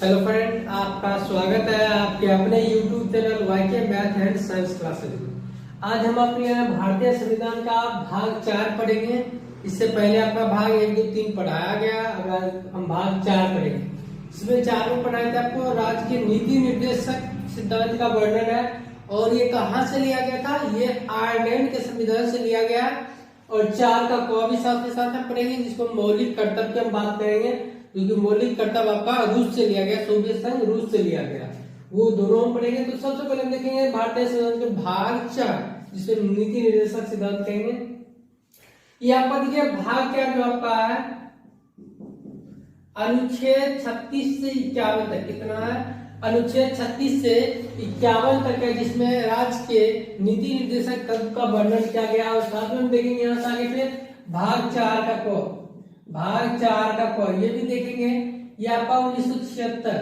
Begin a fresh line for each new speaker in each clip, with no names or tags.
Hello friend, आपका स्वागत है आपके अपने YouTube channel YK math and science classes में। आज हम अपने भारतीय संविधान का भाग 4 पढ़ेंगे। इससे पहले आपका भाग 1, 2, 3 पढ़ाया गया। अब हम भाग 4 पढ़ेंगे। इसमें 4 में पढ़ाया था आपको राज्य के नीति निर्देशक सिद्धांत का वर्णन है। और ये कहाँ से लिया गया था? ये आयरलैंड के संविधान से लिया गया। और 4 का क भी साथ के साथ हम पढ़ेंगे, जिसको मौलिक कर्तव्य की हम बात करेंगे, क्योंकि मौलिक कर्तव्य आपका रूस से लिया गया, सोवियत संघ रूस से लिया गया। वो दोनों हम पढ़ेंगे। तो सबसे पहले हम देखेंगे भारतीय संविधान के भाग 4, जिसे नीति निर्देशक सिद्धांत कहेंगे। ये आपका देखिए भाग क्या जो आपका है, अनुच्छेद 36 से 51 तक। कितना है? अनुच्छेद 36 से 51 तक है, जिसमें राज्य के नीति निर्देशक का वर्णन किया गया। और साथ में हम देखेंगे यहाँ से आगे फिर भाग 4 का क, भाग 4 का क ये भी देखेंगे। ये आपका 1976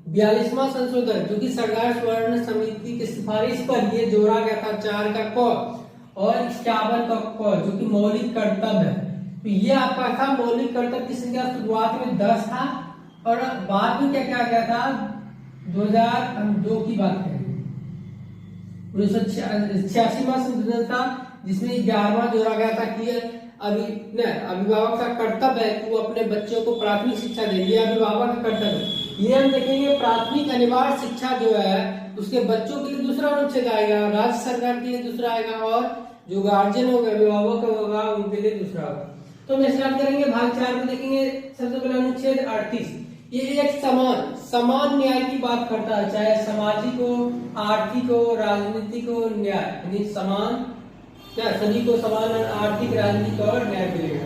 42वां संशोधन, जो कि सरदार स्वर्ण समिति की सिफारिश पर ये जोड़ा गया था 4 का क और 51 का क, जो कि मौलिक कर्तव्य है। तो ये आपका था मौलिक कर्तव्य की संख्या शुरुआत में 10 था और बाद में क्या क्या गया था 2002 की बात करें 1986वां संशोधन था, जिसमें 11वां जोड़ा गया था कि अभिभावक का कर्तव्य है कि वो अपने बच्चों को प्राथमिक शिक्षा दे। ये अभिभावक का कर्तव्य है। ये हम देखेंगे प्राथमिक अनिवार्य शिक्षा जो है उसके बच्चों के लिए दूसरा अनुच्छेद आएगा, राज्य सरकार के लिए दूसरा आएगा और जो गार्जियन होगा अभिभावक होगा उनके लिए दूसरा होगा। तो हम स्टार्ट करेंगे भाग 4 में। देखेंगे सबसे पहले अनुच्छेद 38। ये एक समान न्याय की बात करता है, चाहे सामाजिक हो, आर्थिक हो, राजनीतिक हो, न्याय यानी समान, क्या सभी को समान आर्थिक, राजनीतिक और न्याय मिलेगा।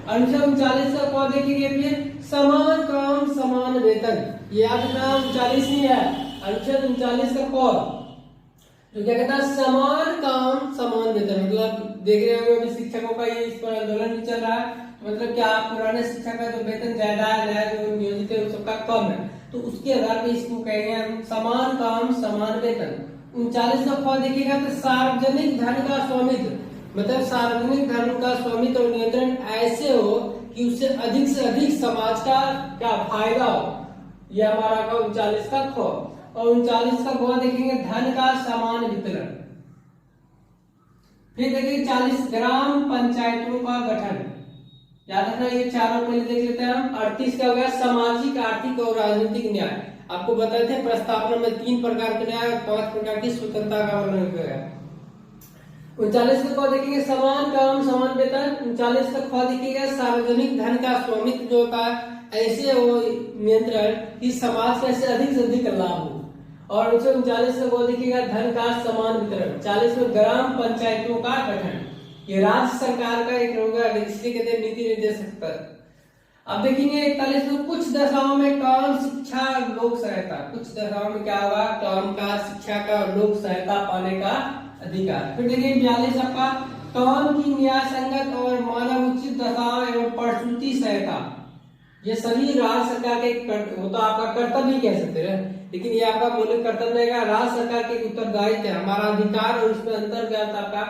अनुच्छेद 39 का क देखेंगे फिर समान काम समान वेतन। याद रखना 39 ही है, अनुच्छेद 39 का क तो क्या कहता है समान काम समान वेतन। मतलब देख रहे होंगे अभी शिक्षकों का ये इस पर आंदोलन भी चल रहा है। मतलब क्या पुराने शिक्षक का जो वेतन ज्यादा है, नया जो नियोजित है सबका कम है, तो उसके आधार पर इसको कहेंगे हम समान काम समान वेतन। 39 का ख देखिएगा तो सार्वजनिक धन का स्वामित्व, मतलब सार्वजनिक धन का स्वामित्व और नियंत्रण ऐसे हो कि उससे से अधिक समाज का क्या फायदा हो। यह हमारा का 39 का ख। और 39 का ग देखेंगे धन का समान वितरण। फिर देखेंगे 40 ग्राम पंचायतों का गठन। याद रखना ये चारों पहले देख लेते हैं हम। 38 का हो गया सामाजिक, आर्थिक और राजनीतिक न्याय। आपको बताए थे प्रस्तावना में 3 प्रकार के न्याय और 5 प्रकार की स्वतंत्रता का वर्णन किया गया। 39 का ख देखेंगे समान काम समान वेतन। 39 का ख देखिएगा सार्वजनिक धन का स्वामित्व जो होता है ऐसे हो नियंत्रण कि समाज का से अधिक लाभ हो। और 39 का ग देखिएगा धन का समान वितरण। 40 में ग्राम पंचायतों का गठन, ये राज्य सरकार का एक होगा, इसलिए कहते हैं नीति निर्देशक। अब देखेंगे 41 में कुछ दशाओं में काम शिक्षा लोक सहायता। कुछ दशाओं में क्या होगा काम का शिक्षा का लोक सहायता पाने का अधिकार। फिर देखिए 42 आपका काम की न्याय संगत और मानव उचित दशा एवं प्रसूति सहायता। ये सभी राज्य सरकार के होता आपका कर्तव्य कह सकते हैं, लेकिन ये आपका मौलिक कर्तव्य रहेगा। राज्य सरकार के उत्तरदायित्व है, हमारा अधिकार और उसमें अंतर क्या था आपका।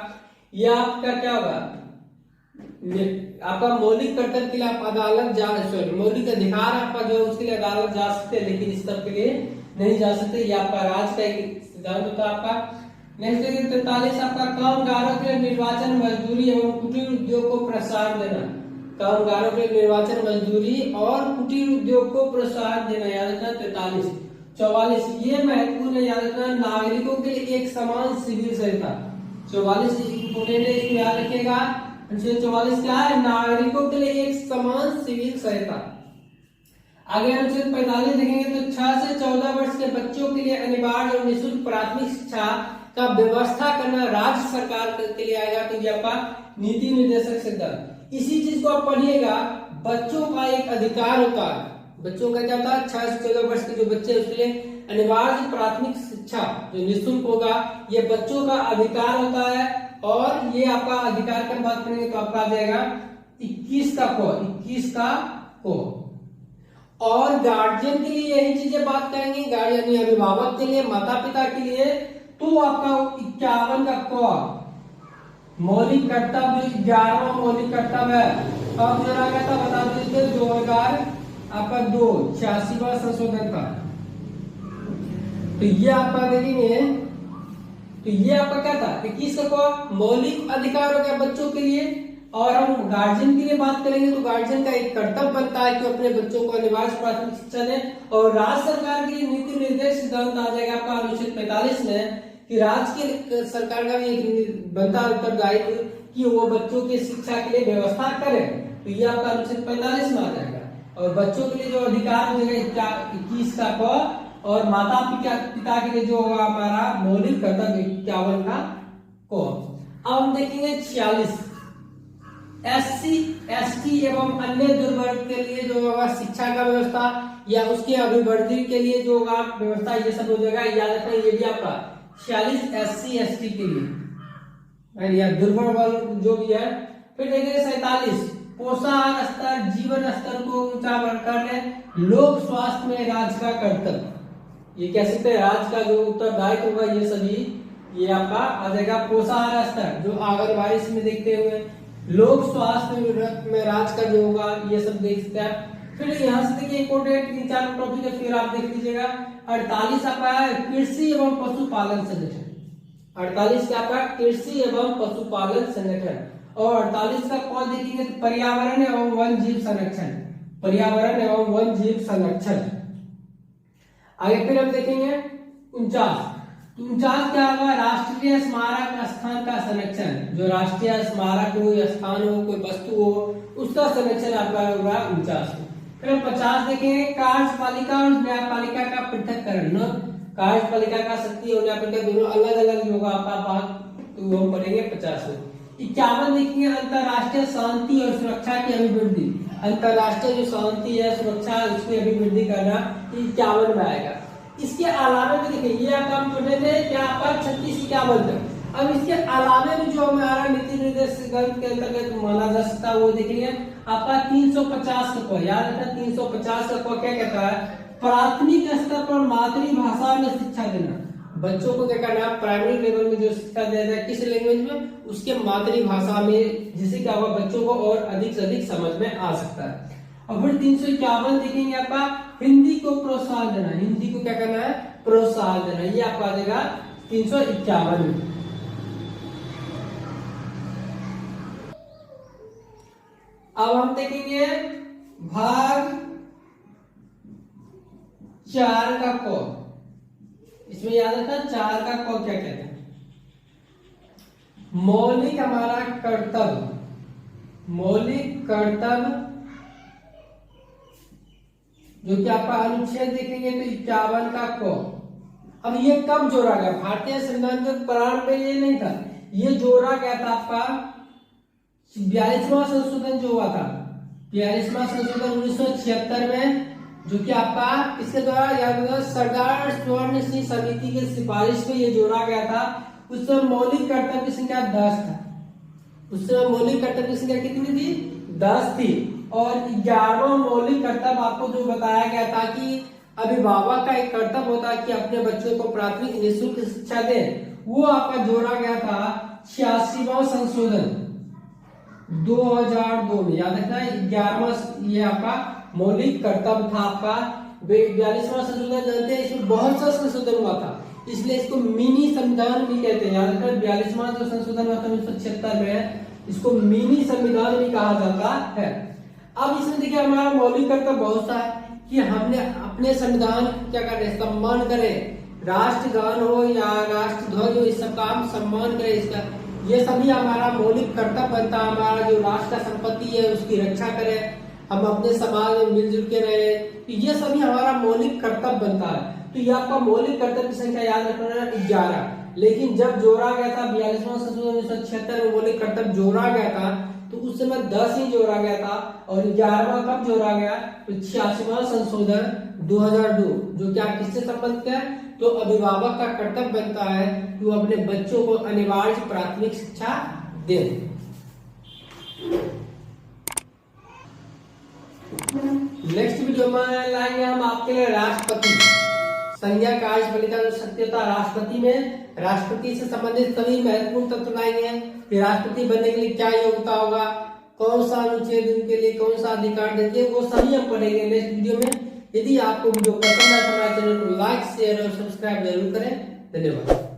यह आपका क्या होगा आपका मौलिक कर्तव्य के लिए आप अदालत जा मौलिक अधिकार आपका जो उसके लिए अदालत जा सकते हैं, लेकिन इस तरह के लिए नहीं जा सकते। ये आपका राज्य का एक सिद्धांत होता है आपका। नेक्स्ट देखिए 43 आपका कामगारों के निर्वाचन मजदूरी एवं कुटीर उद्योग को प्रोत्साहन देना। कामगारों के निर्वाचन मजदूरी और कुटीर उद्योग को प्रोत्साहन देना। याद रखना 43। 44 ये महत्वपूर्ण है, याद रखना नागरिकों के लिए एक समान सिविल सहायता। 44 इंपोर्टेंट है, इसको याद रखिएगा। 44 क्या है नागरिकों के लिए एक समान सिविल सहायता। आगे अनुच्छेद 45 देखेंगे तो 6 से 14 वर्ष के बच्चों के लिए अनिवार्य और निःशुल्क प्राथमिक शिक्षा का व्यवस्था करना राज्य सरकार के लिए आएगा। तो ये आपका नीति निर्देशक सिद्धांत। इसी चीज को आप पढ़िएगा, बच्चों का एक अधिकार होता है। बच्चों का क्या होता है 6 से 14 वर्ष के जो बच्चे उसके लिए अनिवार्य प्राथमिक शिक्षा जो निःशुल्क होगा, ये बच्चों का अधिकार होता है। और ये आपका अधिकार की बात करेंगे तो आपका आ जाएगा 21 का को। और गार्जियन के लिए यही चीजें बात करेंगे, गार्जियन अभिभावक के लिए, माता पिता के लिए तो आपका 51 का क मौलिक कर्तव्य 11वां मौलिक कर्तव्य है। कब जोड़ा गया था बता दीजिए 2000 आपका 86वां संशोधन था। तो ये आपका देखेंगे, तो ये आपका क्या था, 21 का मौलिक अधिकार हो गया बच्चों के लिए। और हम गार्जियन के लिए बात करेंगे तो गार्जियन का एक कर्तव्य बनता है कि अपने बच्चों को अनिवार्य प्राथमिक शिक्षा दें। और राज्य सरकार के लिए नीति निर्देश सिद्धांत आ जाएगा आपका अनुच्छेद 45 में, कि राज्य के सरकार का भी एक बनता उत्तरदायित्व कि वो बच्चों की शिक्षा के लिए व्यवस्था करे। तो ये आपका अनुच्छेद 45 में आ जाएगा। और बच्चों के लिए जो अधिकार हो जाएगा 21 का क, और माता पिता के लिए जो होगा हमारा मौलिक कर्तव्य 51 का को। अब हम देखेंगे 46, SC ST एवं अन्य दुर्वर्ग के लिए जो होगा शिक्षा का व्यवस्था या उसके अभिवृद्धि के लिए जो होगा व्यवस्था, ये सब हो जाएगा। याद रखना ये भी आपका 46 SC ST के लिए या दुर्बल वर्ग जो भी है। फिर देखेंगे 47, पोषण स्तर जीवन स्तर को ऊंचा करने लोक स्वास्थ्य में राज्य का कर्तव्य। ये कह सकते हैं राज्य का जो उत्तरदायित्व होगा, ये सभी ये आपका आ जाएगा पोषण स्तर जो आंगनबाड़ी में देखते हुए, लोक स्वास्थ्य में राज्य का जो होगा ये सब देख सकते हैं। फिर यहाँ से देखिए इंपोर्टेंट 3-4 टॉपिक है, फिर आप देख लीजिएगा। 48 आपका है कृषि एवं पशुपालन संगठन। 48 का आपका कृषि एवं पशुपालन संगठन। और 48 का कौन देखेंगे तो पर्यावरण एवं वन जीव संरक्षण, पर्यावरण एवं वन जीव संरक्षण। आगे फिर हम देखेंगे 49 क्या होगा, राष्ट्रीय स्मारक स्थान का संरक्षण। जो राष्ट्रीय स्मारक हो या स्थान हो, कोई वस्तु हो, उसका संरक्षण आपका होगा 49। फिर 50 देखेंगे कार्यपालिका और न्यायपालिका का पृथक्करण। कार्यपालिका का शक्ति और न्यायपालिका दोनों अलग अलग होगा आपका भाग, तो हम पढ़ेंगे 50 में। 51 देखेंगे अंतरराष्ट्रीय शांति और सुरक्षा की अभिवृद्धि। अंतरराष्ट्रीय जो शांति है सुरक्षा उसकी अभिवृद्धि करना 51 में आएगा। इसके अलावा भी देखिए ये आपका हम पढ़े थे क्या आपका 36-51 तक। अब इसके अलावा भी जो हमारा नीति निर्देश ग्रंथ के अंतर्गत माना जा सकता है वो देखिए आपका 350 का याद रखना। 350 का क्या कहता है, प्राथमिक स्तर पर मातृभाषा में शिक्षा देना। बच्चों को क्या करना है, प्राइमरी लेवल में जो शिक्षा दिया जाए किस लैंग्वेज में, उसके मातृभाषा में, जिससे क्या होगा बच्चों को और अधिक से अधिक समझ में आ सकता है। और फिर 351 देखेंगे आपका हिंदी को प्रोत्साहन देना। हिंदी को क्या करना है, प्रोत्साहन देना। ये आपका आ जाएगा 351 में। अब हम देखेंगे भाग 4 का क। इसमें याद रखना 4 का क क्या कहते हैं, मौलिक हमारा कर्तव्य, मौलिक कर्तव्य जो कि आपका अनुच्छेद देखेंगे तो 51 का क। अब ये कब जोड़ा गया, भारतीय संविधान के प्रारंभ में ये नहीं था, ये जोड़ा गया था आपका 42वां संशोधन जो हुआ था, 42वां संशोधन 1976 में, जो कि आपका इसके द्वारा याद सरदार स्वर्ण सिंह समिति की सिफारिश पे ये जोड़ा गया था। उस समय मौलिक कर्तव्य की संख्या 10 था। उस समय मौलिक कर्तव्य की संख्या कितनी थी, 10 थी। और 11वां मौलिक कर्तव्य आपको जो बताया गया था कि अभिभावक का एक कर्तव्य होता है कि अपने बच्चों को प्राथमिक निःशुल्क शिक्षा दे, वो आपका जोड़ा गया था 86वां संशोधन 2002 में। याद रखना 11वां ये आपका मौलिक कर्तव्य था आपका। 42वां संशोधन जानते हैं, इसमें बहुत सा संशोधन हुआ था, इसलिए इसको मिनी संविधान भी कहते हैं। याद रखना 42वां जो संशोधन हुआ था 1976 में, इसको मिनी संविधान भी कहा जाता है। अब इसमें देखिए हमारा मौलिक कर्तव्य बहुत सा है कि हमने अपने संविधान क्या करें, सम्मान करें, राष्ट्रगान हो या राष्ट्रध्वज हो, इस सब का हम सम्मान करें। इसका ये सभी हमारा मौलिक कर्तव्य बनता है। हमारा जो राष्ट्र का संपत्ति है उसकी रक्षा करें, हम अपने समाज में मिलजुल के रहे, तो ये सभी हमारा मौलिक कर्तव्य बनता है। तो ये आपका मौलिक कर्तव्य की संख्या याद रखना 11। लेकिन जब जोड़ा गया था 42वां संशोधन 1976 में मौलिक कर्तव्य जोड़ा गया था, तो उस समय 10 ही जोड़ा गया था। और 11वां कब जोड़ा गया, तो 86वां संशोधन 2002, जो क्या किससे संबंधित है, तो अभिभावक का कर्तव्य बनता है कि वो अपने बच्चों को अनिवार्य प्राथमिक शिक्षा दे। नेक्स्ट वीडियो में लाएंगे हम आपके लिए राष्ट्रपति, संज्ञा कार्यपालिका सत्यता राष्ट्रपति में, राष्ट्रपति से संबंधित सभी महत्वपूर्ण तथ्य लाएंगे कि राष्ट्रपति बनने के लिए क्या योग्यता होगा, कौन सा अनुच्छेद उनके लिए कौन सा अधिकार देती है, वो सभी हम पढ़ेंगे नेक्स्ट वीडियो में। यदि आपको वीडियो पसंद आए तो हमारे चैनल को लाइक शेयर और सब्सक्राइब जरूर करें। धन्यवाद।